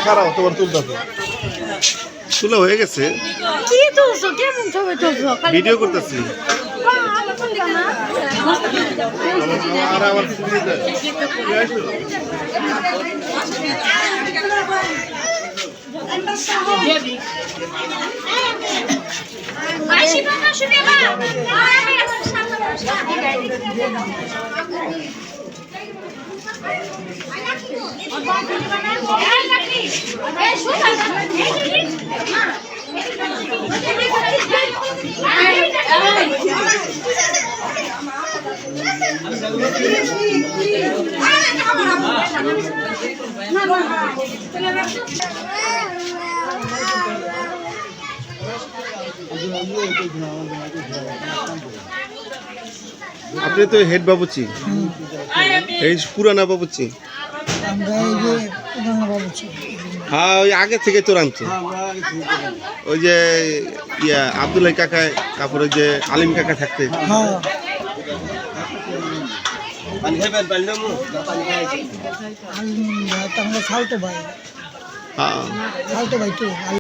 খারাপ তোমার তুলতে তুলা হয়ে গেছে কি তুলছো কেমন ছবি তুলছো ভিডিও করতেছি আপনি তো হেড বাবুচি এই পুরানা বাবুচি হ্যাঁ ওই আগে থেকে তো রাখতো ওই যে ইয়া আব্দুল্লাহ কাকা তারপরে যে আলিম কাকা থাকতে ভাই